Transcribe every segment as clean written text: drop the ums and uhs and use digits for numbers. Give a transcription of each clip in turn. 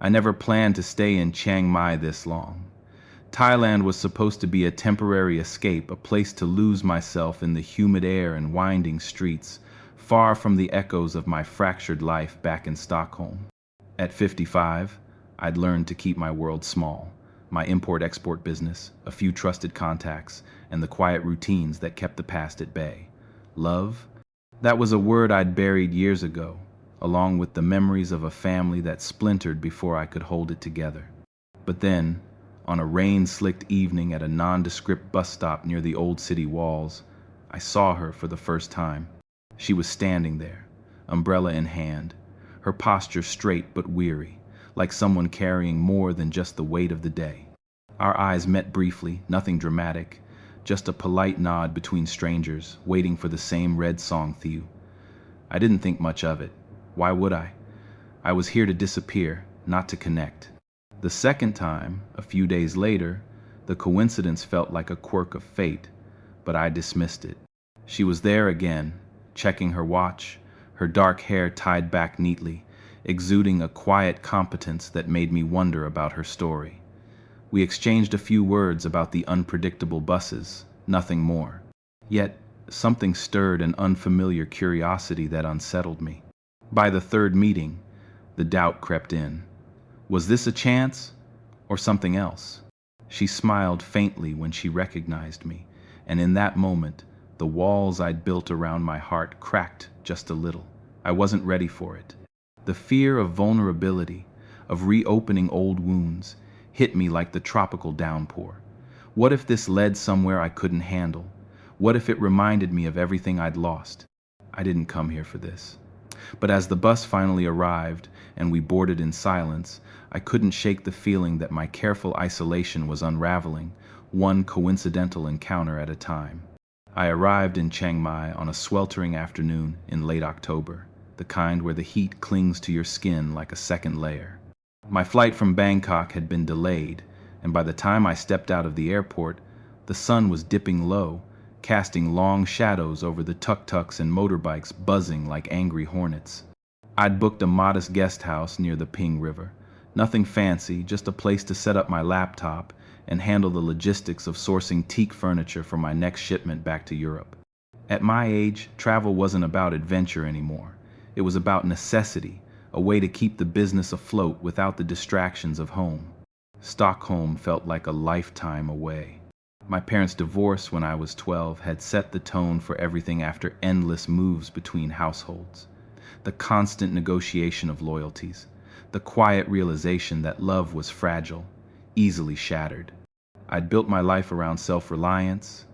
I never planned to stay in Chiang Mai this long. Thailand was supposed to be a temporary escape, a place to lose myself in the humid air and winding streets, far from the echoes of my fractured life back in Stockholm. At 55, I'd learned to keep my world small, my import-export business, a few trusted contacts, and the quiet routines that kept the past at bay. Love? That was a word I'd buried years ago, along with the memories of a family that splintered before I could hold it together. But then, on a rain-slicked evening at a nondescript bus stop near the old city walls, I saw her for the first time. She was standing there, umbrella in hand, her posture straight but weary, like someone carrying more than just the weight of the day. Our eyes met briefly, nothing dramatic, just a polite nod between strangers, waiting for the same red song theme. I didn't think much of it. Why would I? I was here to disappear, not to connect. The second time, a few days later, the coincidence felt like a quirk of fate, but I dismissed it. She was there again, checking her watch, her dark hair tied back neatly, exuding a quiet competence that made me wonder about her story. We exchanged a few words about the unpredictable buses, nothing more. Yet, something stirred an unfamiliar curiosity that unsettled me. By the third meeting, the doubt crept in. Was this a chance, or something else? She smiled faintly when she recognized me, and in that moment, the walls I'd built around my heart cracked just a little. I wasn't ready for it. The fear of vulnerability, of reopening old wounds, hit me like the tropical downpour. What if this led somewhere I couldn't handle? What if it reminded me of everything I'd lost? I didn't come here for this. But as the bus finally arrived and we boarded in silence, I couldn't shake the feeling that my careful isolation was unraveling, one coincidental encounter at a time. I arrived in Chiang Mai on a sweltering afternoon in late October, the kind where the heat clings to your skin like a second layer. My flight from Bangkok had been delayed, and by the time I stepped out of the airport, the sun was dipping low, casting long shadows over the tuk-tuks and motorbikes buzzing like angry hornets. I'd booked a modest guest house near the Ping River. Nothing fancy, just a place to set up my laptop and handle the logistics of sourcing teak furniture for my next shipment back to Europe. At my age, travel wasn't about adventure anymore. It was about necessity, a way to keep the business afloat without the distractions of home. Stockholm felt like a lifetime away. My parents' divorce when I was 12 had set the tone for everything after endless moves between households. The constant negotiation of loyalties, the quiet realization that love was fragile, easily shattered. I'd built my life around self-reliance,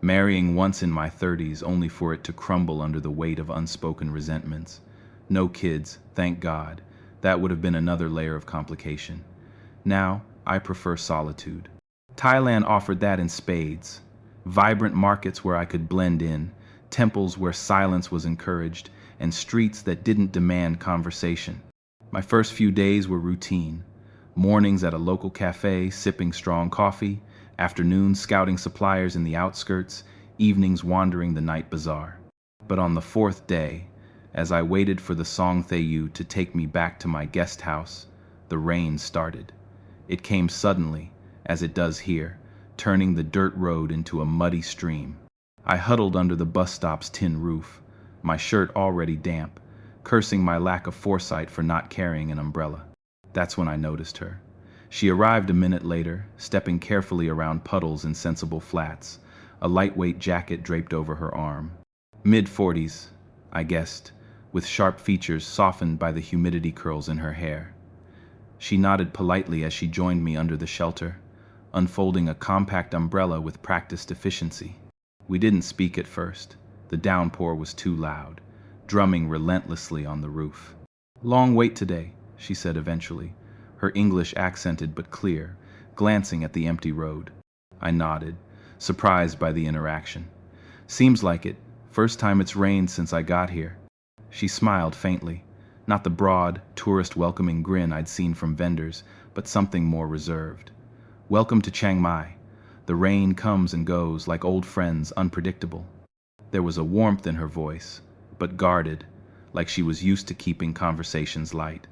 marrying once in my 30s only for it to crumble under the weight of unspoken resentments. No kids, thank God. That would have been another layer of complication. Now, I prefer solitude. Thailand offered that in spades. Vibrant markets where I could blend in, temples where silence was encouraged, and streets that didn't demand conversation. My first few days were routine. Mornings at a local cafe, sipping strong coffee, afternoons scouting suppliers in the outskirts, evenings wandering the night bazaar. But on the fourth day, as I waited for the Song Theyu to take me back to my guest house, the rain started. It came suddenly, as it does here, turning the dirt road into a muddy stream. I huddled under the bus stop's tin roof, my shirt already damp, cursing my lack of foresight for not carrying an umbrella. That's when I noticed her. She arrived a minute later, stepping carefully around puddles in sensible flats, a lightweight jacket draped over her arm. Mid-40s, I guessed, with sharp features softened by the humidity curls in her hair. She nodded politely as she joined me under the shelter, unfolding a compact umbrella with practiced efficiency. We didn't speak at first. The downpour was too loud, drumming relentlessly on the roof. "Long wait today," she said eventually, her English accented but clear, glancing at the empty road. I nodded, surprised by the interaction. "Seems like it. First time it's rained since I got here." She smiled faintly, not the broad, tourist-welcoming grin I'd seen from vendors, but something more reserved. "Welcome to Chiang Mai. The rain comes and goes like old friends, unpredictable." There was a warmth in her voice, but guarded, like she was used to keeping conversations light.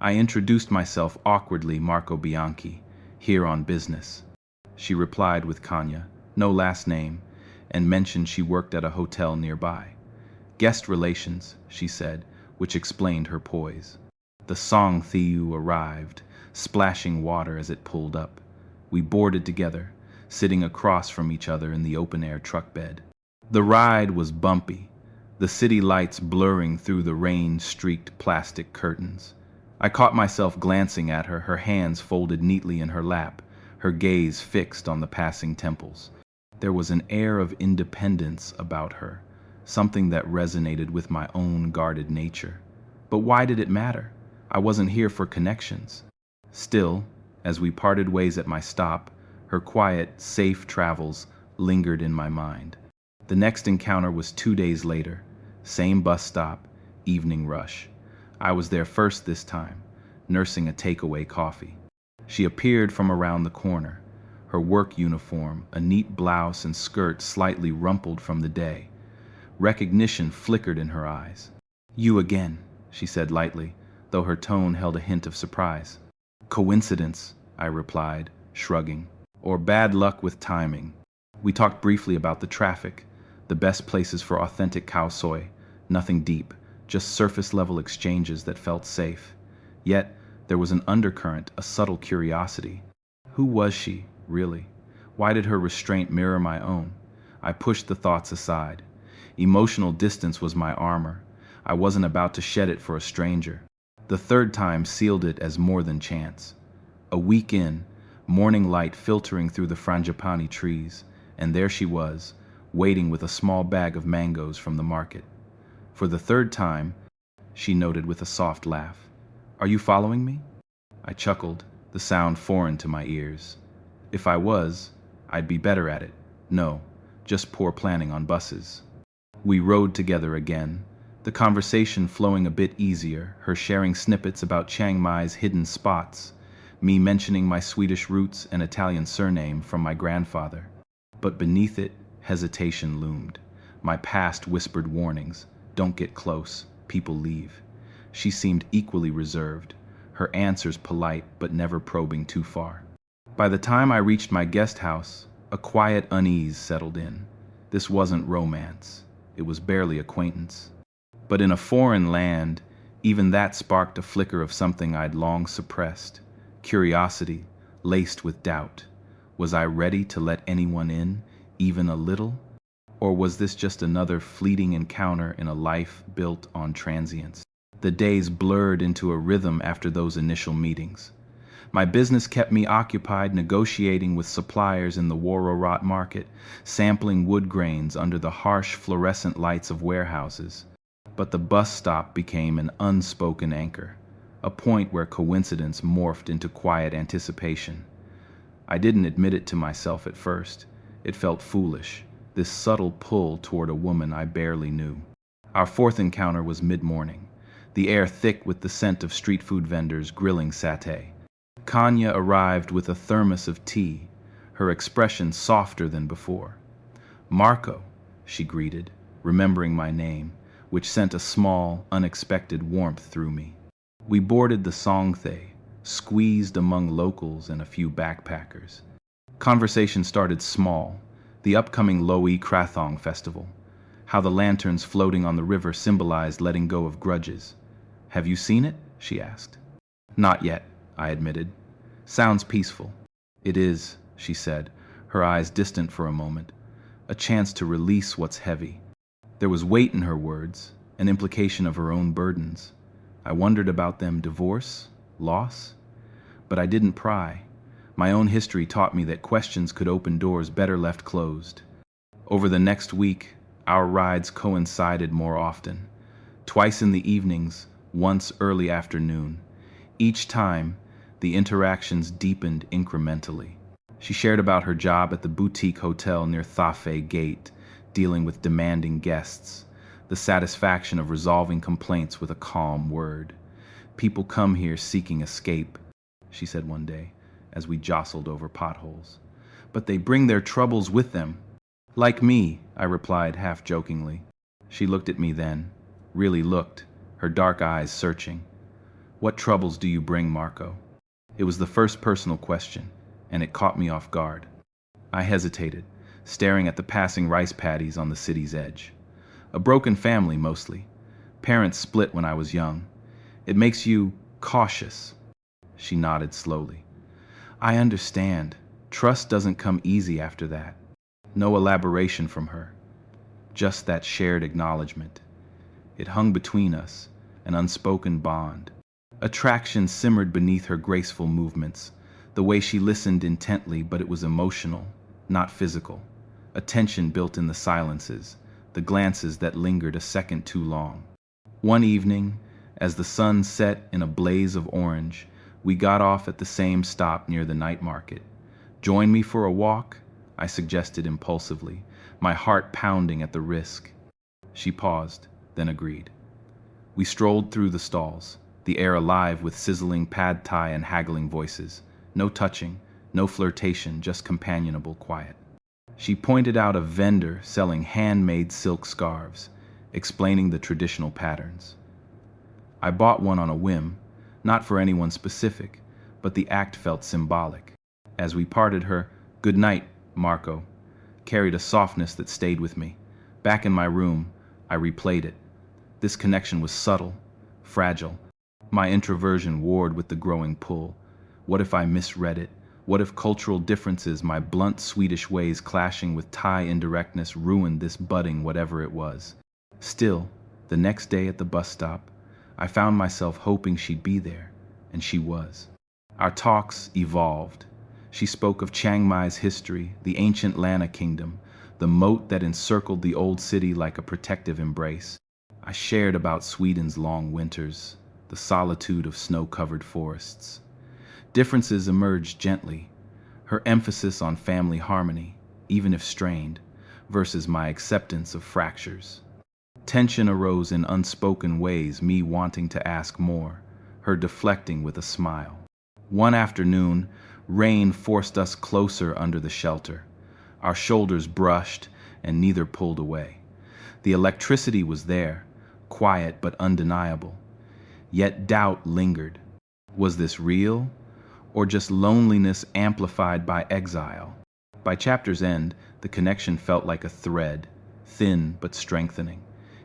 I introduced myself awkwardly, Marco Bianchi, here on business. She replied with Kanya, no last name, and mentioned she worked at a hotel nearby. Guest relations, she said, which explained her poise. The Song Thieu arrived, splashing water as it pulled up. We boarded together, sitting across from each other in the open-air truck bed. The ride was bumpy, the city lights blurring through the rain-streaked plastic curtains. I caught myself glancing at her, her hands folded neatly in her lap, her gaze fixed on the passing temples. There was an air of independence about her, something that resonated with my own guarded nature. But why did it matter? I wasn't here for connections. Still, as we parted ways at my stop, her quiet, safe travels lingered in my mind. The next encounter was 2 days later. Same bus stop, evening rush. I was there first this time, nursing a takeaway coffee. She appeared from around the corner, her work uniform, a neat blouse and skirt slightly rumpled from the day. Recognition flickered in her eyes. "You again," she said lightly, though her tone held a hint of surprise. "Coincidence," I replied, shrugging, "or bad luck with timing." We talked briefly about the traffic, the best places for authentic khao soi, nothing deep, just surface-level exchanges that felt safe. Yet, there was an undercurrent, a subtle curiosity. Who was she, really? Why did her restraint mirror my own? I pushed the thoughts aside. Emotional distance was my armor. I wasn't about to shed it for a stranger. The third time sealed it as more than chance. A week in, morning light filtering through the frangipani trees, and there she was, waiting with a small bag of mangoes from the market. For the third time, she noted with a soft laugh, "Are you following me?" I chuckled, the sound foreign to my ears. If I was, I'd be better at it. No, just poor planning on buses. We rode together again, the conversation flowing a bit easier, her sharing snippets about Chiang Mai's hidden spots, me mentioning my Swedish roots and Italian surname from my grandfather. But beneath it, hesitation loomed. My past whispered warnings, "Don't get close, people leave." She seemed equally reserved, her answers polite but never probing too far. By the time I reached my guest house, a quiet unease settled in. This wasn't romance. It was barely acquaintance. But in a foreign land, even that sparked a flicker of something I'd long suppressed. Curiosity, laced with doubt. Was I ready to let anyone in, even a little? Or was this just another fleeting encounter in a life built on transience? The days blurred into a rhythm after those initial meetings. My business kept me occupied negotiating with suppliers in the Warorot market, sampling wood grains under the harsh fluorescent lights of warehouses. But the bus stop became an unspoken anchor, a point where coincidence morphed into quiet anticipation. I didn't admit it to myself at first. It felt foolish, this subtle pull toward a woman I barely knew. Our fourth encounter was mid-morning, the air thick with the scent of street food vendors grilling satay. Kanya arrived with a thermos of tea, her expression softer than before. "Marco," she greeted, remembering my name, which sent a small, unexpected warmth through me. We boarded the Songthae, squeezed among locals and a few backpackers. Conversation started small, the upcoming Loei Krathong festival, how the lanterns floating on the river symbolized letting go of grudges. "Have you seen it?" she asked. "Not yet," I admitted. "Sounds peaceful." "It is," she said, her eyes distant for a moment. A chance to release what's heavy. There was weight in her words, an implication of her own burdens. I wondered about them: divorce, loss? But I didn't pry. My own history taught me that questions could open doors better left closed. Over the next week, our rides coincided more often. Twice in the evenings, once early afternoon. Each time, the interactions deepened incrementally. She shared about her job at the boutique hotel near Thafei Gate, dealing with demanding guests, the satisfaction of resolving complaints with a calm word. "People come here seeking escape," she said one day, as we jostled over potholes. "But they bring their troubles with them." "Like me," I replied half-jokingly. She looked at me then, really looked, her dark eyes searching. What troubles do you bring, Marco? It was the first personal question, and it caught me off guard. I hesitated, staring at the passing rice paddies on the city's edge. A broken family, mostly. Parents split when I was young. It makes you cautious. She nodded slowly. I understand. Trust doesn't come easy after that. No elaboration from her. Just that shared acknowledgement. It hung between us, an unspoken bond. Attraction simmered beneath her graceful movements, the way she listened intently, but it was emotional, not physical. A tension built in the silences, the glances that lingered a second too long. One evening, as the sun set in a blaze of orange, we got off at the same stop near the night market. Join me for a walk? I suggested impulsively, my heart pounding at the risk. She paused, then agreed. We strolled through the stalls, the air alive with sizzling pad thai and haggling voices. No touching, no flirtation, just companionable quiet. She pointed out a vendor selling handmade silk scarves, explaining the traditional patterns. I bought one on a whim, not for anyone specific, but the act felt symbolic. As we parted, her "Good night, Marco" carried a softness that stayed with me. Back in my room, I replayed it. This connection was subtle, fragile. My introversion warred with the growing pull. What if I misread it? What if cultural differences, my blunt Swedish ways clashing with Thai indirectness, ruined this budding whatever it was? Still, the next day at the bus stop, I found myself hoping she'd be there, and she was. Our talks evolved. She spoke of Chiang Mai's history, the ancient Lana kingdom, the moat that encircled the old city like a protective embrace. I shared about Sweden's long winters, the solitude of snow-covered forests. Differences emerged gently, her emphasis on family harmony, even if strained, versus my acceptance of fractures. Tension arose in unspoken ways, me wanting to ask more, her deflecting with a smile. One afternoon, rain forced us closer under the shelter. Our shoulders brushed, and neither pulled away. The electricity was there, quiet but undeniable. Yet doubt lingered. Was this real, or just loneliness amplified by exile? By chapter's end, the connection felt like a thread, thin but strengthening.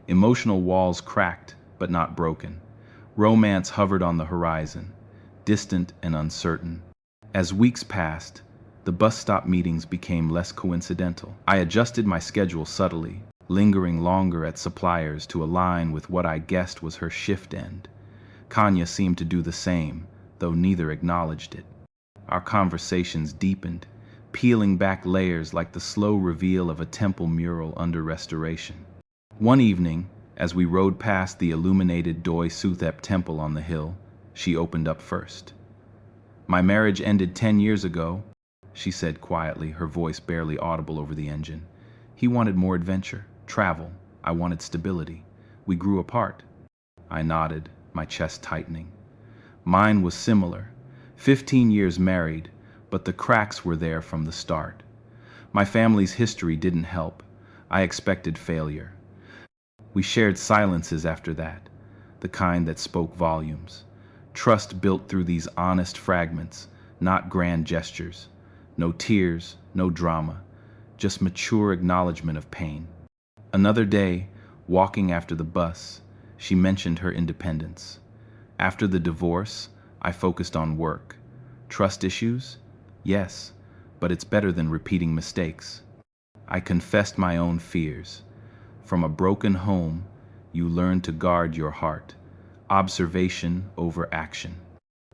Emotional walls cracked, but not broken. Romance hovered on the horizon, distant and uncertain. As weeks passed, the bus stop meetings became less coincidental. I adjusted my schedule subtly, lingering longer at suppliers to align with what I guessed was her shift end. Kanya seemed to do the same, though neither acknowledged it. Our conversations deepened, peeling back layers like the slow reveal of a temple mural under restoration. One evening, as we rode past the illuminated Doi Suthep temple on the hill, she opened up first. My marriage ended 10 years ago, she said quietly, her voice barely audible over the engine. He wanted more adventure, travel. I wanted stability. We grew apart. I nodded, my chest tightening. Mine was similar. 15 years married, but the cracks were there from the start. My family's history didn't help. I expected failure. We shared silences after that, the kind that spoke volumes. Trust built through these honest fragments, not grand gestures. No tears, no drama, just mature acknowledgement of pain. Another day, walking after the bus, she mentioned her independence. After the divorce, I focused on work. Trust issues? Yes, but it's better than repeating mistakes. I confessed my own fears. From a broken home, you learn to guard your heart, observation over action.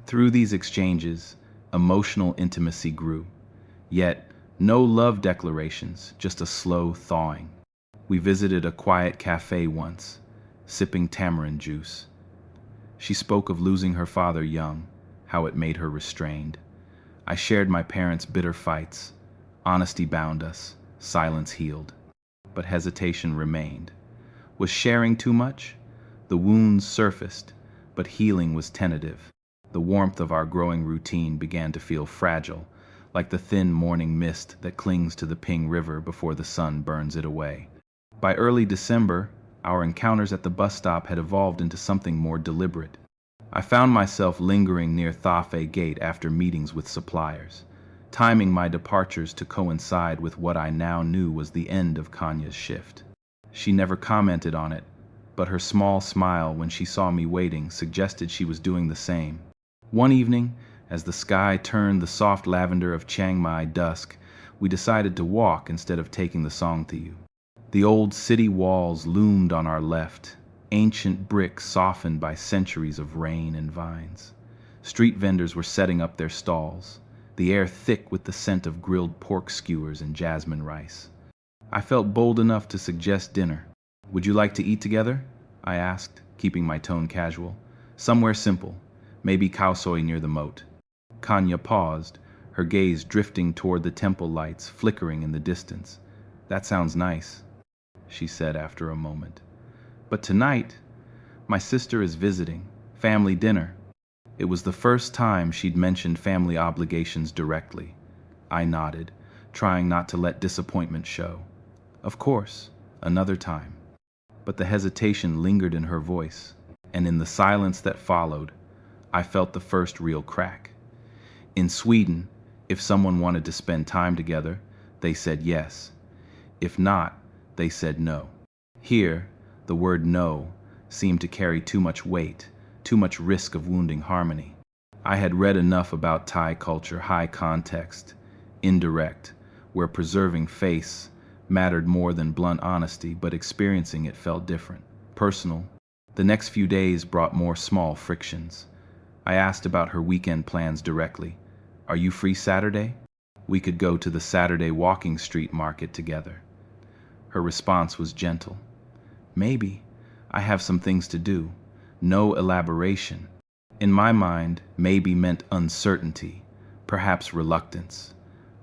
Through these exchanges, emotional intimacy grew. Yet, no love declarations, just a slow thawing. We visited a quiet cafe once, sipping tamarind juice. She spoke of losing her father young, how it made her restrained. I shared my parents' bitter fights. Honesty bound us, silence healed. But hesitation remained. Was sharing too much? The wounds surfaced, but healing was tentative. The warmth of our growing routine began to feel fragile, like the thin morning mist that clings to the Ping River before the sun burns it away. By early December, our encounters at the bus stop had evolved into something more deliberate. I found myself lingering near Thafe Gate after meetings with suppliers, timing my departures to coincide with what I now knew was the end of Kanya's shift. She never commented on it, but her small smile when she saw me waiting suggested she was doing the same. One evening, as the sky turned the soft lavender of Chiang Mai dusk, we decided to walk instead of taking the Songthaew. The old city walls loomed on our left, ancient brick softened by centuries of rain and vines. Street vendors were setting up their stalls, the air thick with the scent of grilled pork skewers and jasmine rice. I felt bold enough to suggest dinner. "Would you like to eat together?" I asked, keeping my tone casual. "Somewhere simple, maybe khao soi near the moat." Kanya paused, her gaze drifting toward the temple lights flickering in the distance. "That sounds nice," she said after a moment. "But tonight, my sister is visiting, family dinner." It was the first time she'd mentioned family obligations directly. I nodded, trying not to let disappointment show. "Of course, another time." But the hesitation lingered in her voice, and in the silence that followed, I felt the first real crack. In Sweden, if someone wanted to spend time together, they said yes. If not, they said no. Here, the word no seemed to carry too much weight, too much risk of wounding harmony. I had read enough about Thai culture, high context, indirect, where preserving face mattered more than blunt honesty, but experiencing it felt different, personal. The next few days brought more small frictions. I asked about her weekend plans directly. "Are you free Saturday? We could go to the Saturday walking street market together." Her response was gentle. "Maybe. I have some things to do." No elaboration. In my mind, maybe meant uncertainty, perhaps reluctance.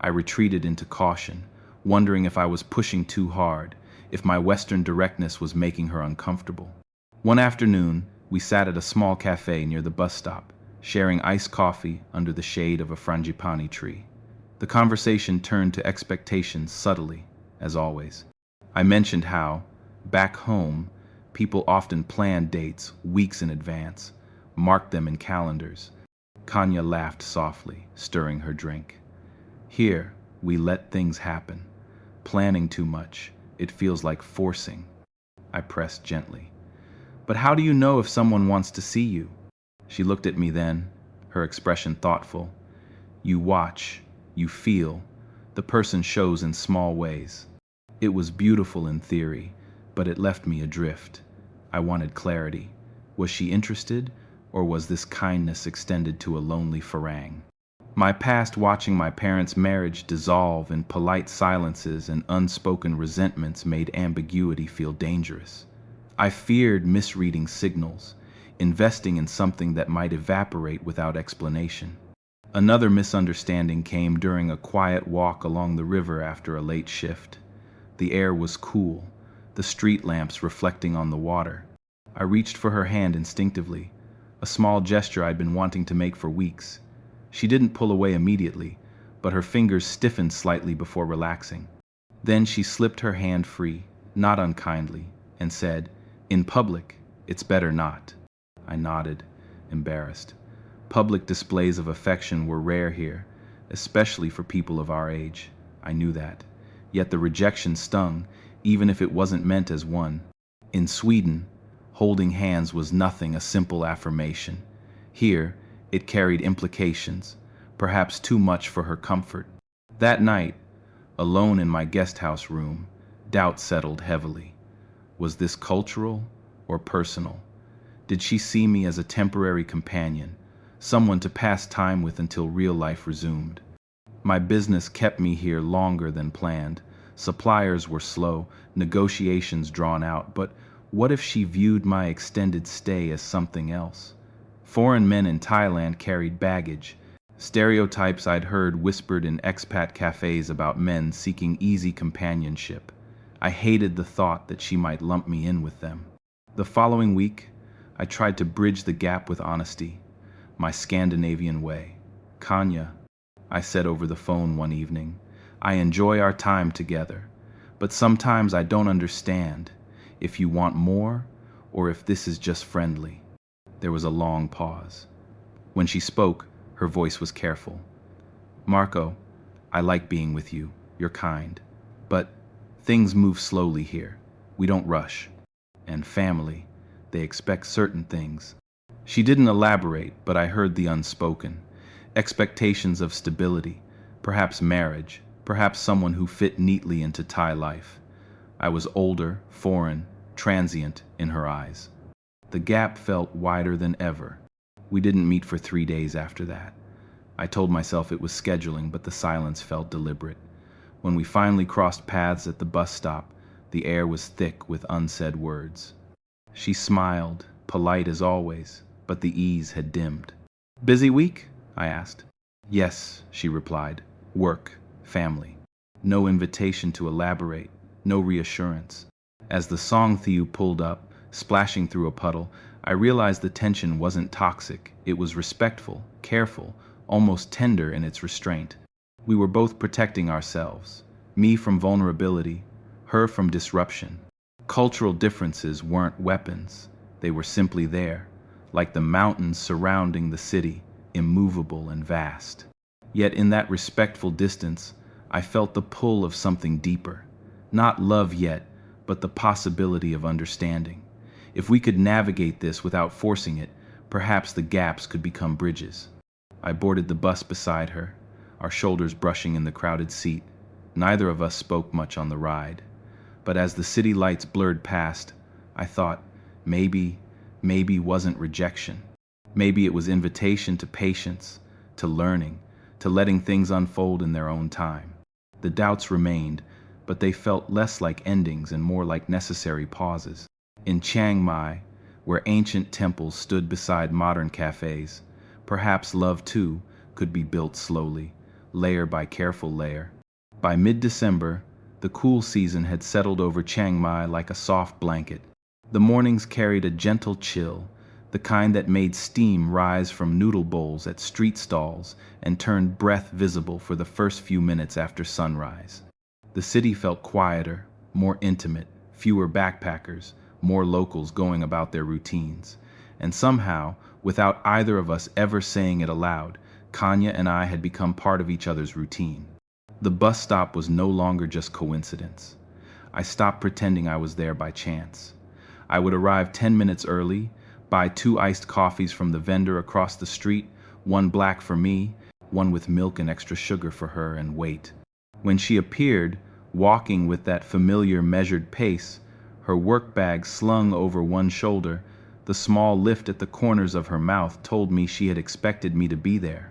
I retreated into caution, wondering if I was pushing too hard, if my Western directness was making her uncomfortable. One afternoon, we sat at a small cafe near the bus stop, sharing iced coffee under the shade of a frangipani tree. The conversation turned to expectations subtly, as always. I mentioned how, back home, people often planned dates weeks in advance, marked them in calendars. Kanya laughed softly, stirring her drink. "Here, we let things happen. Planning too much, it feels like forcing." I pressed gently. "But how do you know if someone wants to see you?" She looked at me then, her expression thoughtful. "You watch, you feel. The person shows in small ways." It was beautiful in theory, but it left me adrift. I wanted clarity. Was she interested, or was this kindness extended to a lonely farang? My past watching my parents' marriage dissolve in polite silences and unspoken resentments made ambiguity feel dangerous. I feared misreading signals, investing in something that might evaporate without explanation. Another misunderstanding came during a quiet walk along the river after a late shift. The air was cool, the street lamps reflecting on the water. I reached for her hand instinctively, a small gesture I'd been wanting to make for weeks. She didn't pull away immediately, but her fingers stiffened slightly before relaxing. Then she slipped her hand free, not unkindly, and said, "In public, it's better not." I nodded, embarrassed. Public displays of affection were rare here, especially for people of our age. I knew that. Yet the rejection stung, even if it wasn't meant as one. In Sweden, holding hands was nothing, a simple affirmation. Here, it carried implications, perhaps too much for her comfort. That night, alone in my guest house room, doubt settled heavily. Was this cultural or personal? Did she see me as a temporary companion, someone to pass time with until real life resumed? My business kept me here longer than planned. Suppliers were slow, negotiations drawn out, but what if she viewed my extended stay as something else? Foreign men in Thailand carried baggage, stereotypes I'd heard whispered in expat cafes about men seeking easy companionship. I hated the thought that she might lump me in with them. The following week, I tried to bridge the gap with honesty, my Scandinavian way. "Kanya," I said over the phone one evening, "I enjoy our time together, but sometimes I don't understand if you want more or if this is just friendly." There was a long pause. When she spoke, her voice was careful. Marco, I like being with you. You're kind. But things move slowly here. We don't rush. And family, they expect certain things. She didn't elaborate, but I heard the unspoken. Expectations of stability, perhaps marriage, perhaps someone who fit neatly into Thai life. I was older, foreign, transient in her eyes. The gap felt wider than ever. We didn't meet for 3 days after that. I told myself it was scheduling, but the silence felt deliberate. When we finally crossed paths at the bus stop, the air was thick with unsaid words. She smiled, polite as always, but the ease had dimmed. Busy week? I asked. Yes, she replied. Work, family. No invitation to elaborate, no reassurance. As the song Thieu pulled up, splashing through a puddle, I realized the tension wasn't toxic. It was respectful, careful, almost tender in its restraint. We were both protecting ourselves, me from vulnerability, her from disruption. Cultural differences weren't weapons. They were simply there, like the mountains surrounding the city, immovable and vast. Yet in that respectful distance, I felt the pull of something deeper. Not love yet, but the possibility of understanding. If we could navigate this without forcing it, perhaps the gaps could become bridges. I boarded the bus beside her, our shoulders brushing in the crowded seat. Neither of us spoke much on the ride. But as the city lights blurred past, I thought, maybe wasn't rejection. Maybe it was invitation to patience, to learning, to letting things unfold in their own time. The doubts remained, but they felt less like endings and more like necessary pauses. In Chiang Mai, where ancient temples stood beside modern cafes, perhaps love too could be built slowly, layer by careful layer. By mid-December, the cool season had settled over Chiang Mai like a soft blanket. The mornings carried a gentle chill, the kind that made steam rise from noodle bowls at street stalls and turned breath visible for the first few minutes after sunrise. The city felt quieter, more intimate, fewer backpackers, more locals going about their routines. And somehow, without either of us ever saying it aloud, Kanya and I had become part of each other's routine. The bus stop was no longer just coincidence. I stopped pretending I was there by chance. I would arrive 10 minutes early, buy 2 iced coffees from the vendor across the street, one black for me, one with milk and extra sugar for her, and wait. When she appeared, walking with that familiar measured pace, her work bag slung over one shoulder, the small lift at the corners of her mouth told me she had expected me to be there.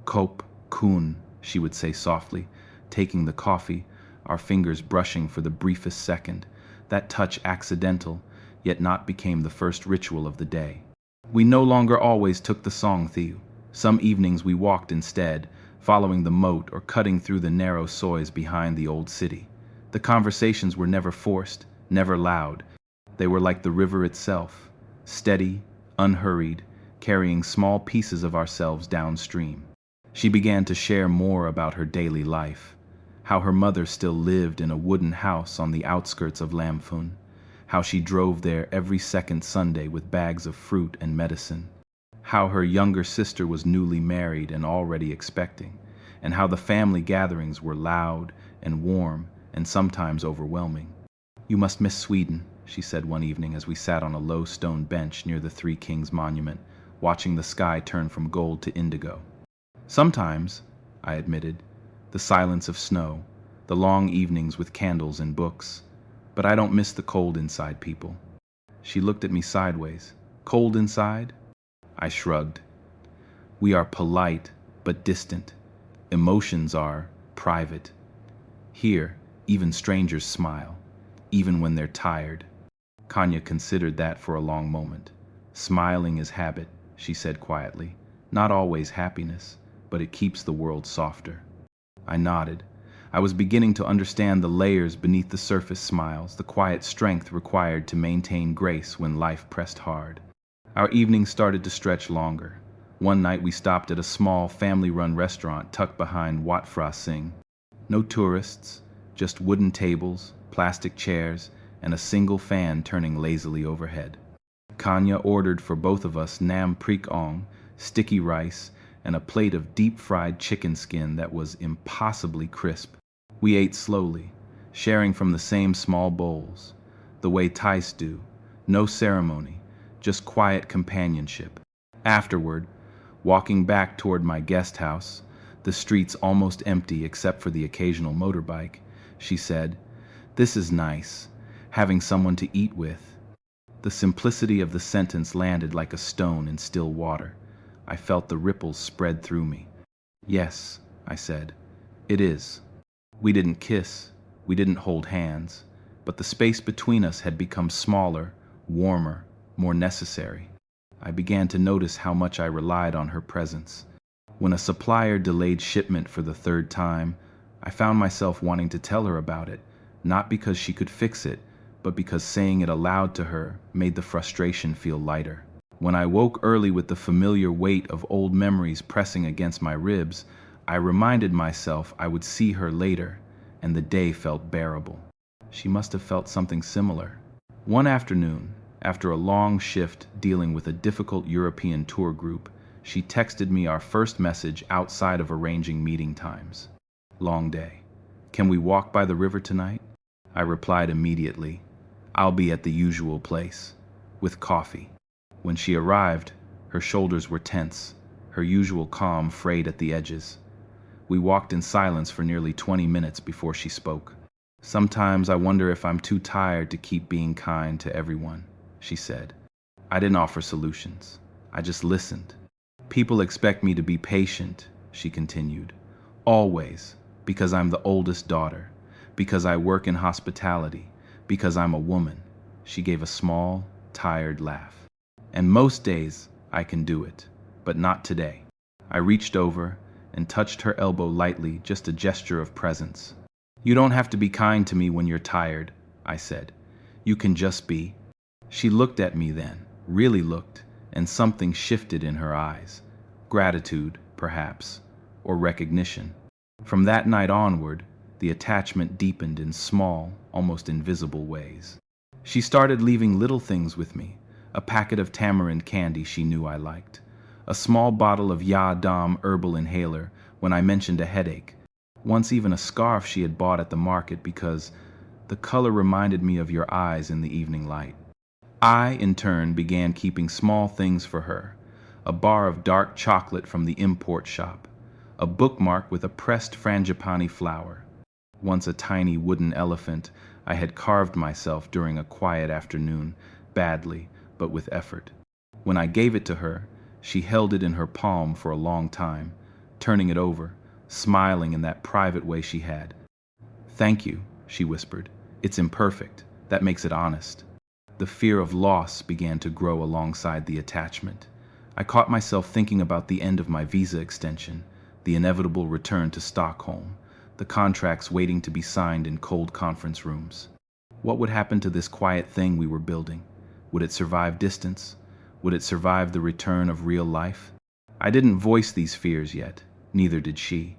Kop, kun, she would say softly, taking the coffee, our fingers brushing for the briefest second, that touch accidental, yet not became the first ritual of the day. We no longer always took the song Thieu. Some evenings we walked instead, following the moat or cutting through the narrow sois behind the old city. The conversations were never forced, never loud. They were like the river itself, steady, unhurried, carrying small pieces of ourselves downstream. She began to share more about her daily life, how her mother still lived in a wooden house on the outskirts of Lamphun, how she drove there every second Sunday with bags of fruit and medicine, how her younger sister was newly married and already expecting, and how the family gatherings were loud and warm and sometimes overwhelming. You must miss Sweden, she said one evening as we sat on a low stone bench near the Three Kings Monument, watching the sky turn from gold to indigo. Sometimes, I admitted, the silence of snow, the long evenings with candles and books, but I don't miss the cold inside people. She looked at me sideways. Cold inside? I shrugged. We are polite, but distant. Emotions are private. Here, even strangers smile, even when they're tired. Kanya considered that for a long moment. Smiling is habit, she said quietly. Not always happiness, but it keeps the world softer. I nodded. I was beginning to understand the layers beneath the surface smiles, the quiet strength required to maintain grace when life pressed hard. Our evenings started to stretch longer. One night we stopped at a small, family-run restaurant tucked behind Wat Phra Singh. No tourists, just wooden tables, plastic chairs, and a single fan turning lazily overhead. Kanya ordered for both of us nam prik ong, sticky rice, and a plate of deep-fried chicken skin that was impossibly crisp. We ate slowly, sharing from the same small bowls, the way Thais do, no ceremony, just quiet companionship. Afterward, walking back toward my guest house, the streets almost empty except for the occasional motorbike, she said, "This is nice, having someone to eat with." The simplicity of the sentence landed like a stone in still water. I felt the ripples spread through me. "Yes," I said, "it is." We didn't kiss, we didn't hold hands, but the space between us had become smaller, warmer, more necessary. I began to notice how much I relied on her presence. When a supplier delayed shipment for the third time, I found myself wanting to tell her about it, not because she could fix it, but because saying it aloud to her made the frustration feel lighter. When I woke early with the familiar weight of old memories pressing against my ribs, I reminded myself I would see her later, and the day felt bearable. She must have felt something similar. One afternoon, after a long shift dealing with a difficult European tour group, she texted me our first message outside of arranging meeting times. "Long day. Can we walk by the river tonight?" I replied immediately, "I'll be at the usual place, with coffee." When she arrived, her shoulders were tense, her usual calm frayed at the edges. We walked in silence for nearly 20 minutes before she spoke. "Sometimes I wonder if I'm too tired to keep being kind to everyone," she said. I didn't offer solutions. I just listened. "People expect me to be patient," she continued. "Always, because I'm the oldest daughter, because I work in hospitality, because I'm a woman." She gave a small, tired laugh. "And most days I can do it, but not today." I reached over and touched her elbow lightly, just a gesture of presence. "You don't have to be kind to me when you're tired," I said. "You can just be." She looked at me then, really looked, and something shifted in her eyes. Gratitude, perhaps, or recognition. From that night onward, the attachment deepened in small, almost invisible ways. She started leaving little things with me, a packet of tamarind candy she knew I liked, a small bottle of Ya Dam herbal inhaler when I mentioned a headache, once even a scarf she had bought at the market because the color reminded me of your eyes in the evening light. I, in turn, began keeping small things for her, a bar of dark chocolate from the import shop, a bookmark with a pressed frangipani flower, once a tiny wooden elephant I had carved myself during a quiet afternoon, badly, but with effort. When I gave it to her, she held it in her palm for a long time, turning it over, smiling in that private way she had. "Thank you," she whispered. "It's imperfect. That makes it honest." The fear of loss began to grow alongside the attachment. I caught myself thinking about the end of my visa extension, the inevitable return to Stockholm, the contracts waiting to be signed in cold conference rooms. What would happen to this quiet thing we were building? Would it survive distance? Would it survive the return of real life? I didn't voice these fears yet, neither did she.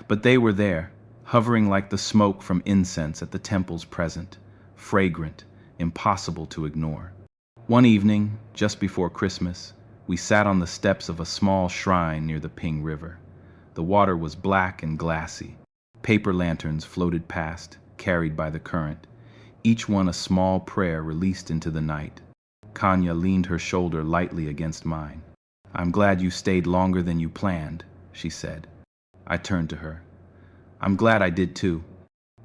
But they were there, hovering like the smoke from incense at the temples present, fragrant, impossible to ignore. One evening, just before Christmas, we sat on the steps of a small shrine near the Ping River. The water was black and glassy. Paper lanterns floated past, carried by the current, each one a small prayer released into the night. Kanya leaned her shoulder lightly against mine. "I'm glad you stayed longer than you planned," she said. I turned to her. "I'm glad I did too."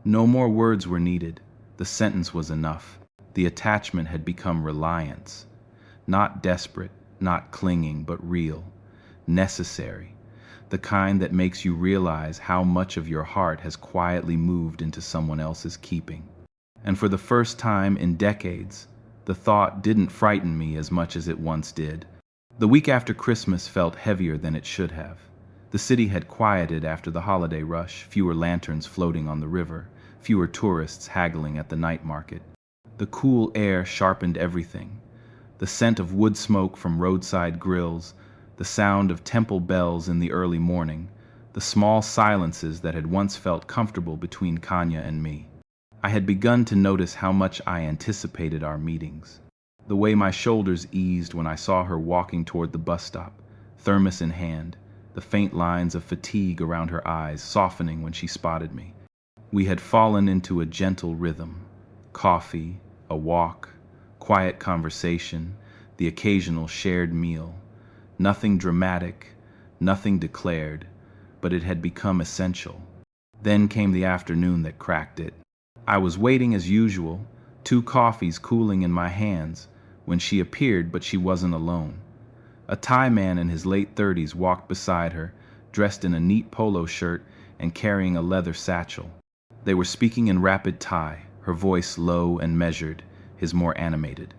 No more words were needed. The sentence was enough. The attachment had become reliance. Not desperate, not clinging, but real, necessary. The kind that makes you realize how much of your heart has quietly moved into someone else's keeping. And for the first time in decades, the thought didn't frighten me as much as it once did. The week after Christmas felt heavier than it should have. The city had quieted after the holiday rush, fewer lanterns floating on the river, fewer tourists haggling at the night market. The cool air sharpened everything. The scent of wood smoke from roadside grills, the sound of temple bells in the early morning, the small silences that had once felt comfortable between Kanya and me. I had begun to notice how much I anticipated our meetings. The way my shoulders eased when I saw her walking toward the bus stop, thermos in hand, the faint lines of fatigue around her eyes softening when she spotted me. We had fallen into a gentle rhythm. Coffee, a walk, quiet conversation, the occasional shared meal. Nothing dramatic, nothing declared, but it had become essential. Then came the afternoon that cracked it. I was waiting as usual, 2 coffees cooling in my hands, when she appeared, but she wasn't alone. A Thai man in his late 30s walked beside her, dressed in a neat polo shirt and carrying a leather satchel. They were speaking in rapid Thai, her voice low and measured, his more animated.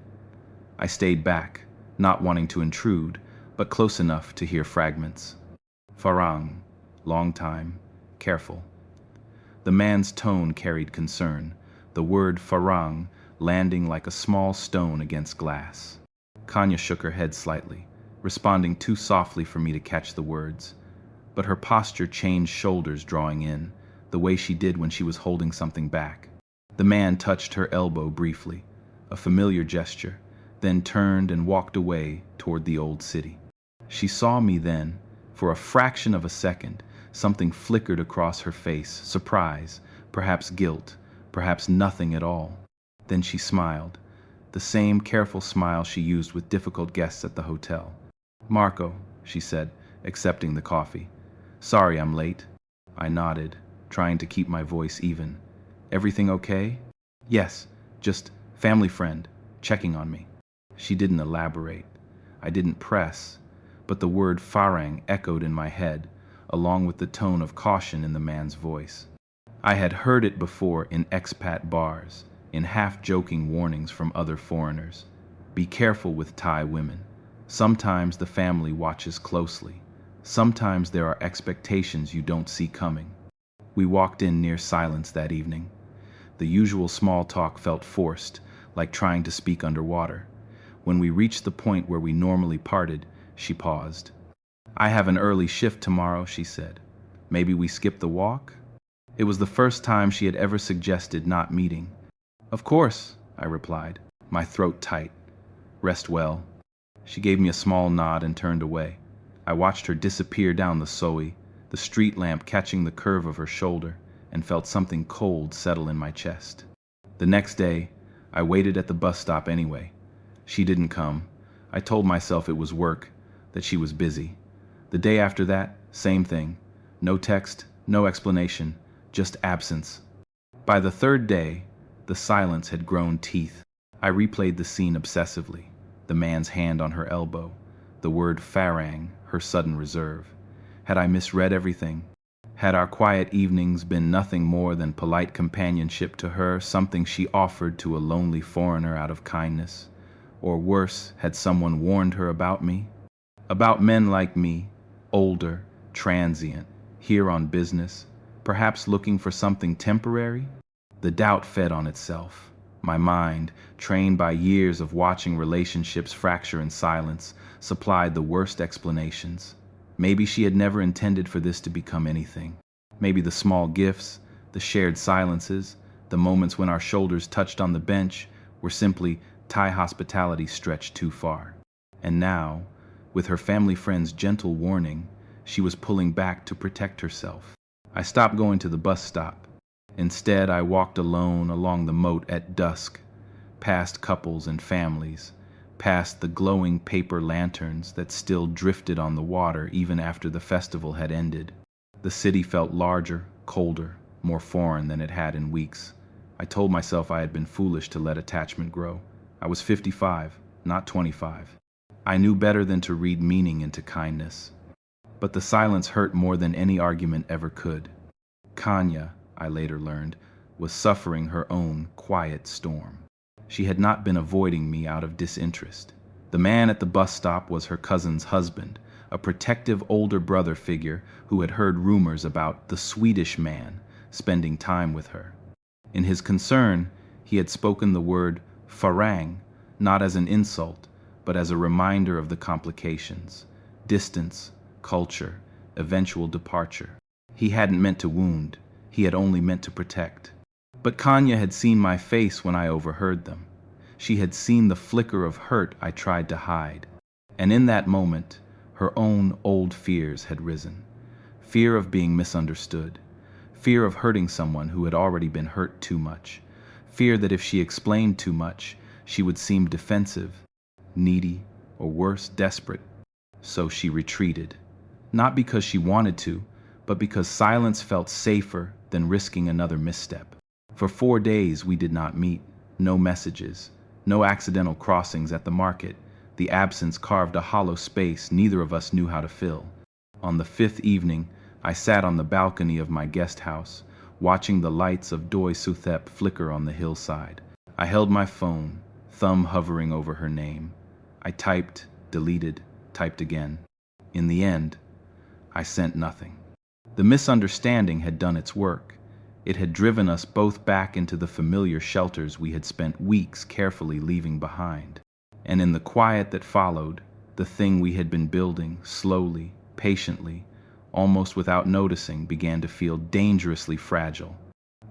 I stayed back, not wanting to intrude, but close enough to hear fragments. Farang, long time, careful. The man's tone carried concern, the word farang landing like a small stone against glass. Kanya shook her head slightly, responding too softly for me to catch the words. But her posture changed, shoulders drawing in, the way she did when she was holding something back. The man touched her elbow briefly, a familiar gesture, then turned and walked away toward the old city. She saw me then. For a fraction of a second, something flickered across her face, surprise, perhaps guilt, perhaps nothing at all. Then she smiled, the same careful smile she used with difficult guests at the hotel. "Marco," she said, accepting the coffee. "Sorry I'm late." I nodded, trying to keep my voice even. "Everything okay?" "Yes, just family friend, checking on me." She didn't elaborate. I didn't press, but the word farang echoed in my head, along with the tone of caution in the man's voice. I had heard it before in expat bars, in half-joking warnings from other foreigners. Be careful with Thai women. Sometimes the family watches closely. Sometimes there are expectations you don't see coming. We walked in near silence that evening. The usual small talk felt forced, like trying to speak underwater. When we reached the point where we normally parted, she paused. "I have an early shift tomorrow," she said. "Maybe we skip the walk?" It was the first time she had ever suggested not meeting. "Of course," I replied, my throat tight. "Rest well." She gave me a small nod and turned away. I watched her disappear down the Soe, the street lamp catching the curve of her shoulder, and felt something cold settle in my chest. The next day, I waited at the bus stop anyway. She didn't come. I told myself it was work, that she was busy. The day after that, same thing. No text, no explanation, just absence. By the third day, the silence had grown teeth. I replayed the scene obsessively, the man's hand on her elbow, the word farang, her sudden reserve. Had I misread everything? Had our quiet evenings been nothing more than polite companionship to her, something she offered to a lonely foreigner out of kindness? Or worse, had someone warned her about me? About men like me, older, transient, here on business, perhaps looking for something temporary? The doubt fed on itself. My mind, trained by years of watching relationships fracture in silence, supplied the worst explanations. Maybe she had never intended for this to become anything. Maybe the small gifts, the shared silences, the moments when our shoulders touched on the bench were simply Thai hospitality stretched too far. And now, with her family friend's gentle warning, she was pulling back to protect herself. I stopped going to the bus stop. Instead, I walked alone along the moat at dusk, past couples and families, past the glowing paper lanterns that still drifted on the water even after the festival had ended. The city felt larger, colder, more foreign than it had in weeks. I told myself I had been foolish to let attachment grow. I was 55, not 25. I knew better than to read meaning into kindness. But the silence hurt more than any argument ever could. Kanya, I later learned, was suffering her own quiet storm. She had not been avoiding me out of disinterest. The man at the bus stop was her cousin's husband, a protective older brother figure who had heard rumors about the Swedish man spending time with her. In his concern, he had spoken the word farang, not as an insult, but as a reminder of the complications: distance, culture, eventual departure. He hadn't meant to wound, he had only meant to protect. But Kanya had seen my face when I overheard them. She had seen the flicker of hurt I tried to hide. And in that moment, her own old fears had risen. Fear of being misunderstood. Fear of hurting someone who had already been hurt too much. Fear that if she explained too much, she would seem defensive, needy, or worse, desperate. So she retreated. Not because she wanted to, but because silence felt safer than risking another misstep. For 4 days we did not meet. No messages, no accidental crossings at the market. The absence carved a hollow space neither of us knew how to fill. On the 5th evening, I sat on the balcony of my guest house, watching the lights of Doi Suthep flicker on the hillside. I held my phone, thumb hovering over her name. I typed, deleted, typed again. In the end, I sent nothing. The misunderstanding had done its work. It had driven us both back into the familiar shelters we had spent weeks carefully leaving behind. And in the quiet that followed, the thing we had been building slowly, patiently, almost without noticing, began to feel dangerously fragile.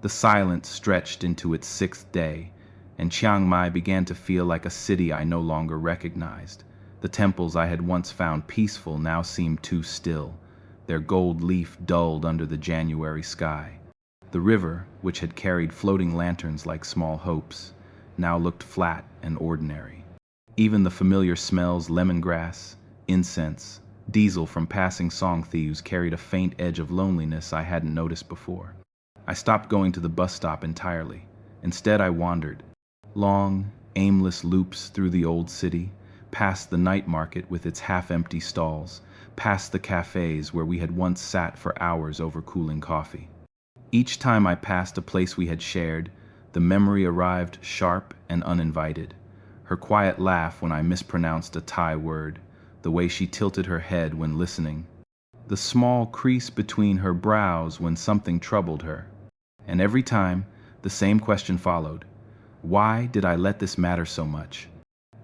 The silence stretched into its 6th day, and Chiang Mai began to feel like a city I no longer recognized. The temples I had once found peaceful now seemed too still, their gold leaf dulled under the January sky. The river, which had carried floating lanterns like small hopes, now looked flat and ordinary. Even the familiar smells, lemongrass, incense, diesel from passing song thieves, carried a faint edge of loneliness I hadn't noticed before. I stopped going to the bus stop entirely. Instead, I wandered. Long, aimless loops through the old city, past the night market with its half-empty stalls, past the cafes where we had once sat for hours over cooling coffee. Each time I passed a place we had shared, the memory arrived sharp and uninvited. Her quiet laugh when I mispronounced a Thai word, the way she tilted her head when listening, the small crease between her brows when something troubled her. And every time, the same question followed. Why did I let this matter so much?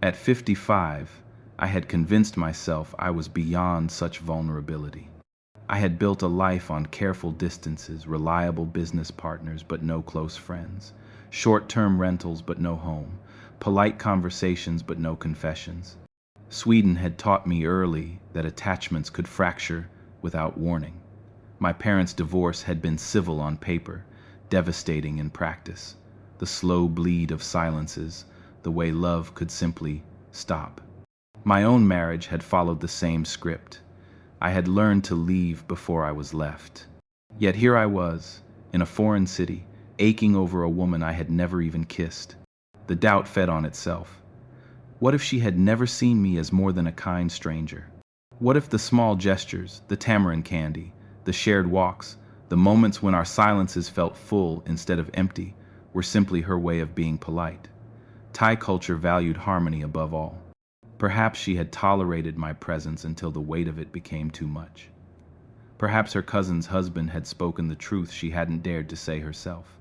At 55, I had convinced myself I was beyond such vulnerability. I had built a life on careful distances, reliable business partners but no close friends, short-term rentals but no home, polite conversations but no confessions. Sweden had taught me early that attachments could fracture without warning. My parents' divorce had been civil on paper, devastating in practice. The slow bleed of silences, the way love could simply stop. My own marriage had followed the same script. I had learned to leave before I was left. Yet here I was, in a foreign city, aching over a woman I had never even kissed. The doubt fed on itself. What if she had never seen me as more than a kind stranger? What if the small gestures, the tamarind candy, the shared walks, the moments when our silences felt full instead of empty, were simply her way of being polite? Thai culture valued harmony above all. Perhaps she had tolerated my presence until the weight of it became too much. Perhaps her cousin's husband had spoken the truth she hadn't dared to say herself.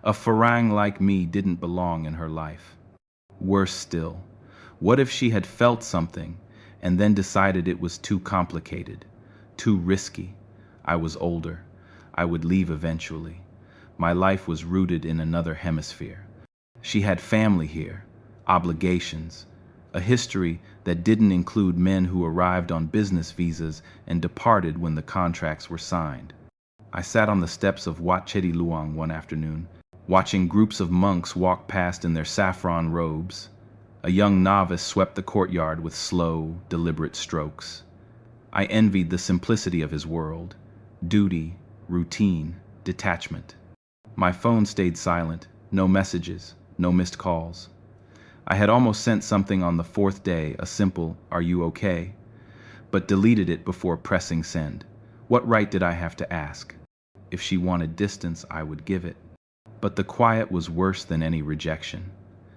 A Farang like me didn't belong in her life. Worse still, what if she had felt something and then decided it was too complicated, too risky? I was older. I would leave eventually. My life was rooted in another hemisphere. She had family here, obligations, a history that didn't include men who arrived on business visas and departed when the contracts were signed. I sat on the steps of Wat Chedi Luang one afternoon, watching groups of monks walk past in their saffron robes. A young novice swept the courtyard with slow, deliberate strokes. I envied the simplicity of his world: duty, routine, detachment. My phone stayed silent, no messages, no missed calls. I had almost sent something on the 4th day, a simple, "Are you okay?" but deleted it before pressing send. What right did I have to ask? If she wanted distance, I would give it. But the quiet was worse than any rejection.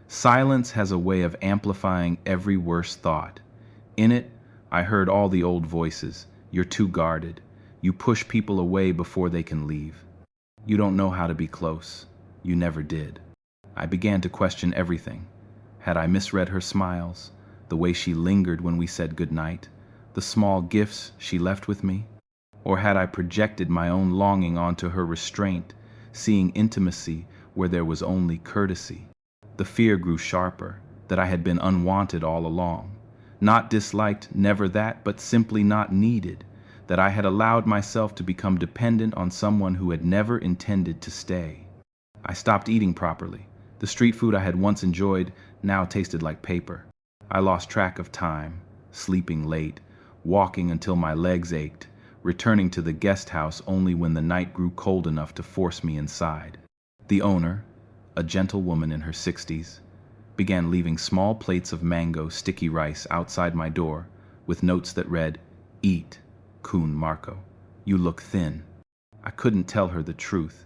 Silence has a way of amplifying every worse thought. In it, I heard all the old voices. You're too guarded. You push people away before they can leave. You don't know how to be close. You never did. I began to question everything. Had I misread her smiles, the way she lingered when we said goodnight, the small gifts she left with me? Or had I projected my own longing onto her restraint, seeing intimacy where there was only courtesy? The fear grew sharper. that I had been unwanted all along. Not disliked, never that, but simply not needed, that I had allowed myself to become dependent on someone who had never intended to stay. I stopped eating properly. The street food I had once enjoyed now tasted like paper. I lost track of time, sleeping late, walking until my legs ached, returning to the guest house only when the night grew cold enough to force me inside. The owner, a gentle woman in her 60s, began leaving small plates of mango sticky rice outside my door with notes that read, "Eat, Kun Marco. You look thin." I couldn't tell her the truth,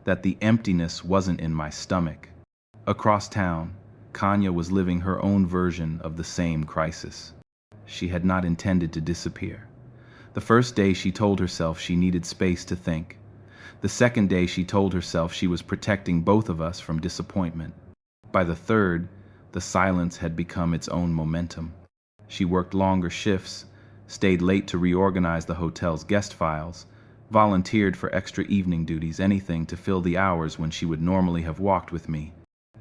that the emptiness wasn't in my stomach. Across town, Kanya was living her own version of the same crisis. She had not intended to disappear. The first day she told herself she needed space to think. The second day she told herself she was protecting both of us from disappointment. By the third, the silence had become its own momentum. She worked longer shifts, stayed late to reorganize the hotel's guest files, volunteered for extra evening duties, anything to fill the hours when she would normally have walked with me.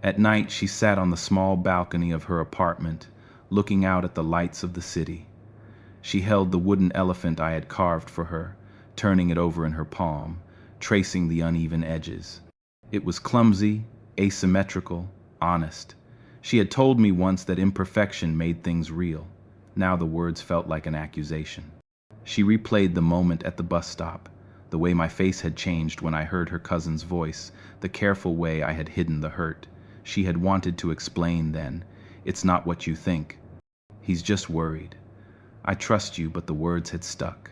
At night, she sat on the small balcony of her apartment, looking out at the lights of the city. She held the wooden elephant I had carved for her, turning it over in her palm, tracing the uneven edges. It was clumsy, asymmetrical, honest. She had told me once that imperfection made things real. Now the words felt like an accusation. She replayed the moment at the bus stop, the way my face had changed when I heard her cousin's voice, the careful way I had hidden the hurt. She had wanted to explain then, "It's not what you think. He's just worried. I trust you," but the words had stuck.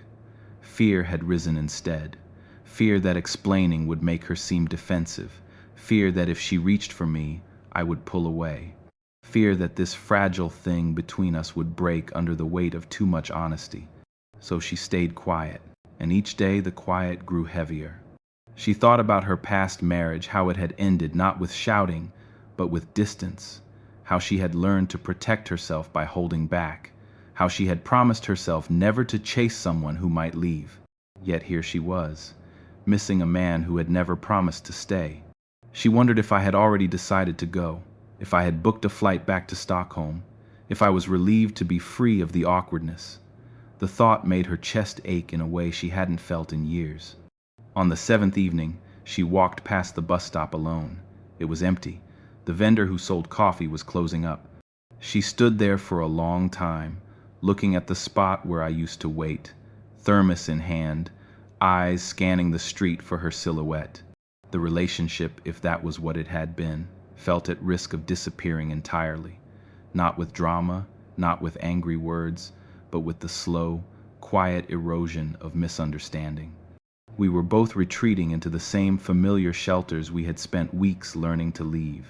Fear had risen instead. Fear that explaining would make her seem defensive. Fear that if she reached for me, I would pull away. Fear that this fragile thing between us would break under the weight of too much honesty. So she stayed quiet, and each day the quiet grew heavier. She thought about her past marriage, how it had ended not with shouting, but with distance, how she had learned to protect herself by holding back, how she had promised herself never to chase someone who might leave. Yet here she was, missing a man who had never promised to stay. She wondered if I had already decided to go, if I had booked a flight back to Stockholm, if I was relieved to be free of the awkwardness. The thought made her chest ache in a way she hadn't felt in years. On the 7th evening, she walked past the bus stop alone. It was empty. The vendor who sold coffee was closing up. She stood there for a long time, looking at the spot where I used to wait, thermos in hand, eyes scanning the street for her silhouette. The relationship, if that was what it had been, felt at risk of disappearing entirely. Not with drama, not with angry words, but with the slow, quiet erosion of misunderstanding. We were both retreating into the same familiar shelters we had spent weeks learning to leave.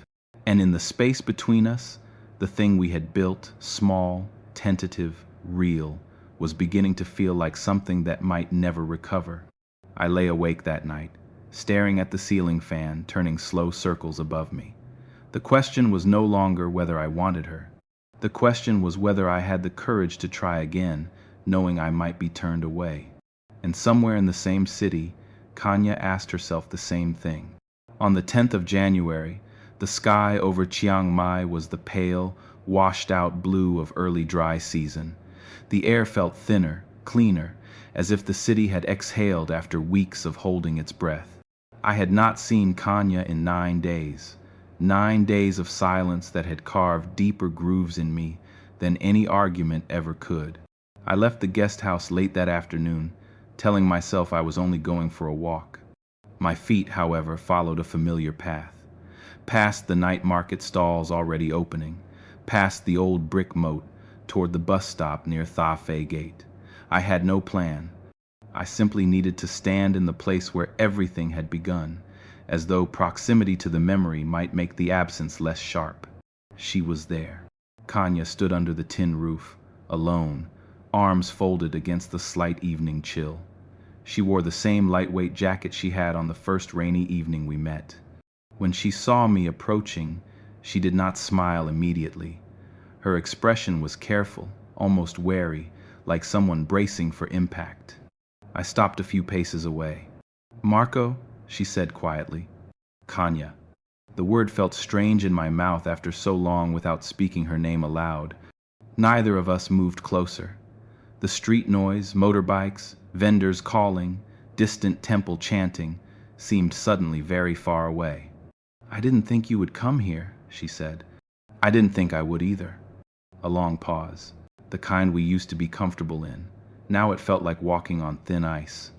And in the space between us, the thing we had built, small, tentative, real, was beginning to feel like something that might never recover. I lay awake that night, staring at the ceiling fan turning slow circles above me. The question was no longer whether I wanted her. The question was whether I had the courage to try again, knowing I might be turned away. And somewhere in the same city, Kanya asked herself the same thing. On the 10th of January, the sky over Chiang Mai was the pale, washed-out blue of early dry season. The air felt thinner, cleaner, as if the city had exhaled after weeks of holding its breath. I had not seen Kanya in 9 days. 9 days of silence that had carved deeper grooves in me than any argument ever could. I left the guest house late that afternoon, telling myself I was only going for a walk. My feet, however, followed a familiar path. Past the night market stalls already opening, past the old brick moat, toward the bus stop near Tha Phai Gate. I had no plan. I simply needed to stand in the place where everything had begun, as though proximity to the memory might make the absence less sharp. She was there. Kanya stood under the tin roof, alone, arms folded against the slight evening chill. She wore the same lightweight jacket she had on the first rainy evening we met. When she saw me approaching, she did not smile immediately. Her expression was careful, almost wary, like someone bracing for impact. I stopped a few paces away. "Marco," she said quietly. "Kanya." The word felt strange in my mouth after so long without speaking her name aloud. Neither of us moved closer. The street noise, motorbikes, vendors calling, distant temple chanting, seemed suddenly very far away. "I didn't think you would come here," she said. "I didn't think I would either." A long pause, the kind we used to be comfortable in. Now it felt like walking on thin ice.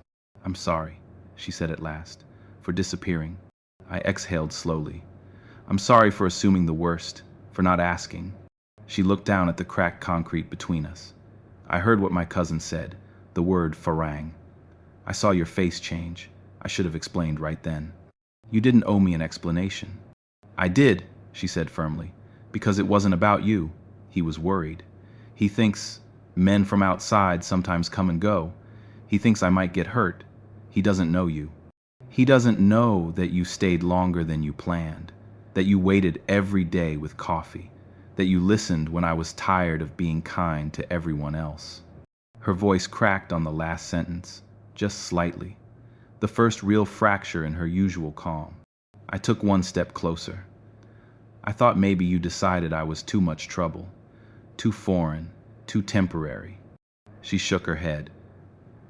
"I'm sorry," she said at last, "for disappearing." I exhaled slowly. "I'm sorry for assuming the worst, for not asking." She looked down at the cracked concrete between us. I heard what my cousin said, the word farang. "I saw your face change. I should have explained right then." "You didn't owe me an explanation." "I did," she said firmly, "because it wasn't about you." He was worried. "He thinks men from outside sometimes come and go. He thinks I might get hurt. He doesn't know you. He doesn't know that you stayed longer than you planned, that you waited every day with coffee, that you listened when I was tired of being kind to everyone else." Her voice cracked on the last sentence, just slightly, the first real fracture in her usual calm. I took one step closer. "I thought maybe you decided I was too much trouble, too foreign, too temporary." She shook her head.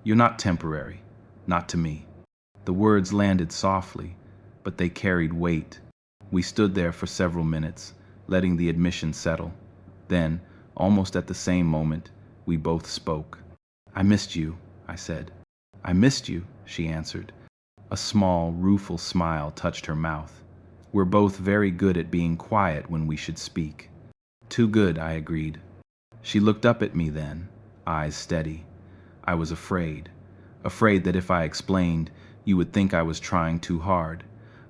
"You're not temporary, not to me." The words landed softly, but they carried weight. We stood there for several minutes, letting the admission settle. Then, almost at the same moment, we both spoke. "I missed you," I said. "I missed you," she answered. A small, rueful smile touched her mouth. "We're both very good at being quiet when we should speak." "Too good," I agreed. She looked up at me then, eyes steady. I was afraid that if I explained, you would think I was trying too hard,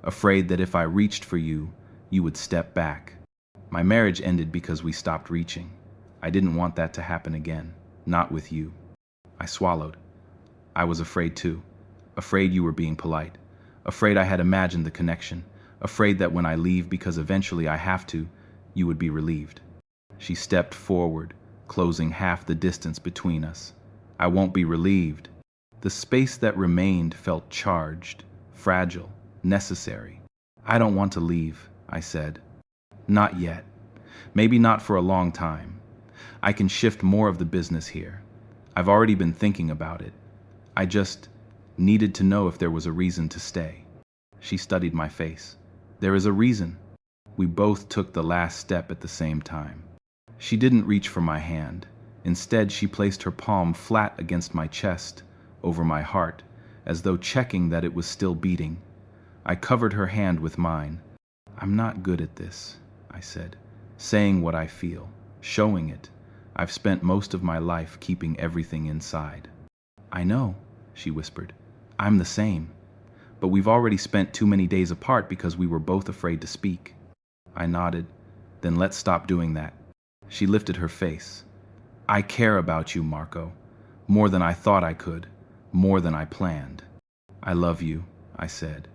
afraid that if I reached for you, you would step back. My marriage ended because we stopped reaching. I didn't want that to happen again, not with you. I swallowed. I was afraid too, afraid you were being polite, afraid I had imagined the connection, afraid that when I leave because eventually I have to, you would be relieved. She stepped forward, closing half the distance between us. "I won't be relieved." The space that remained felt charged, fragile, necessary. "I don't want to leave," I said. "Not yet. Maybe not for a long time. I can shift more of the business here. I've already been thinking about it. I just needed to know if there was a reason to stay." She studied my face. "There is a reason." We both took the last step at the same time. She didn't reach for my hand. Instead, she placed her palm flat against my chest, over my heart, as though checking that it was still beating. I covered her hand with mine. "I'm not good at this," I said, "saying what I feel, showing it. I've spent most of my life keeping everything inside." "I know," she whispered. "I'm the same. But we've already spent too many days apart because we were both afraid to speak." I nodded. "Then let's stop doing that." She lifted her face. "I care about you, Marco, more than I thought I could, more than I planned." "I love you," I said.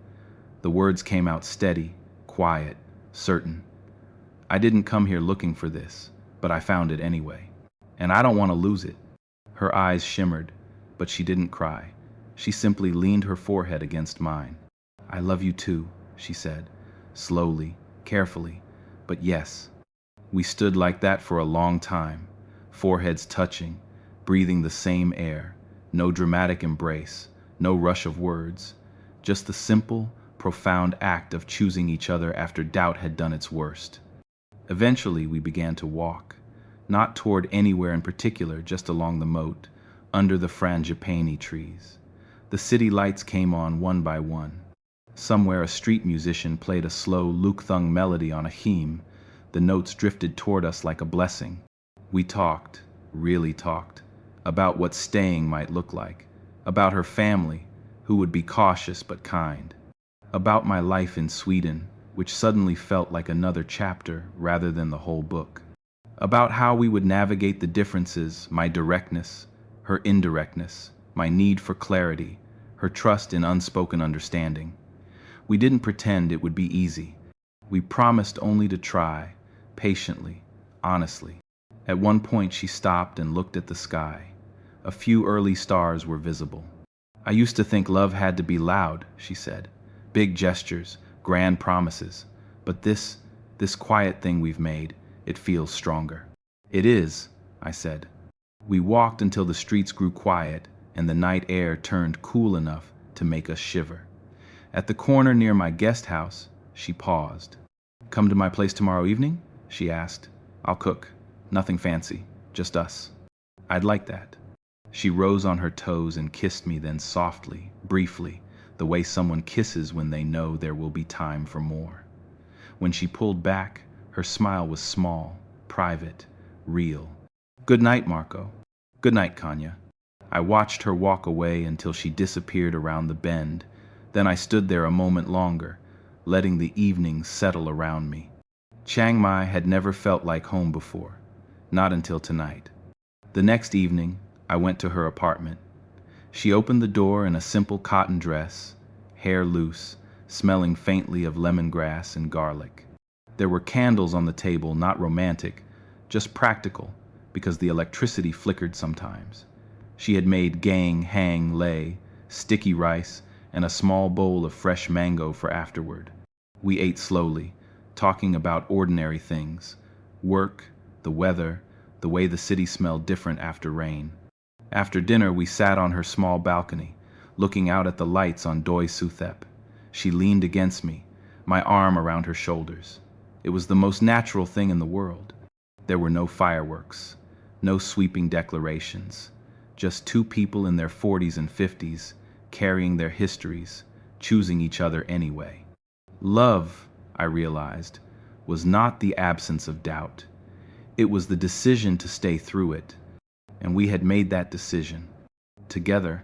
The words came out steady, quiet, certain. "I didn't come here looking for this, but I found it anyway. And I don't want to lose it." Her eyes shimmered, but she didn't cry. She simply leaned her forehead against mine. "I love you too," she said, slowly, carefully, but yes. We stood like that for a long time, foreheads touching, breathing the same air, no dramatic embrace, no rush of words, just the simple, profound act of choosing each other after doubt had done its worst. Eventually, we began to walk, not toward anywhere in particular, just along the moat, under the frangipani trees. The city lights came on one by one. Somewhere a street musician played a slow lukthung melody on a hymn. The notes drifted toward us like a blessing. We talked, really talked, about what staying might look like, about her family, who would be cautious but kind, about my life in Sweden, which suddenly felt like another chapter rather than the whole book, about how we would navigate the differences, my directness, her indirectness, my need for clarity, her trust in unspoken understanding. We didn't pretend it would be easy. We promised only to try, patiently, honestly. At one point she stopped and looked at the sky. A few early stars were visible. "I used to think love had to be loud," she said. "Big gestures, grand promises. But this quiet thing we've made, it feels stronger. It is, I said. We walked until the streets grew quiet and the night air turned cool enough to make us shiver. At the corner near my guest house, she paused. Come to my place tomorrow evening? She asked. I'll cook. Nothing fancy, just us. I'd like that. She rose on her toes and kissed me, then softly, briefly, the way someone kisses when they know there will be time for more. When she pulled back, her smile was small, private, real. Good night, Marco. Good night, Kanya. I watched her walk away until she disappeared around the bend. Then I stood there a moment longer, letting the evening settle around me. Chiang Mai had never felt like home before, not until tonight. The next evening, I went to her apartment. She opened the door in a simple cotton dress, hair loose, smelling faintly of lemongrass and garlic. There were candles on the table, not romantic, just practical, because the electricity flickered sometimes. She had made gang hang lay, sticky rice, and a small bowl of fresh mango for afterward. We ate slowly, talking about ordinary things, work, the weather, the way the city smelled different after rain. After dinner, we sat on her small balcony, looking out at the lights on Doi Suthep. She leaned against me, my arm around her shoulders. It was the most natural thing in the world. There were no fireworks, no sweeping declarations, just two people in their 40s and 50s, carrying their histories, choosing each other anyway. Love, I realized, was not the absence of doubt. It was the decision to stay through it. And we had made that decision. Together,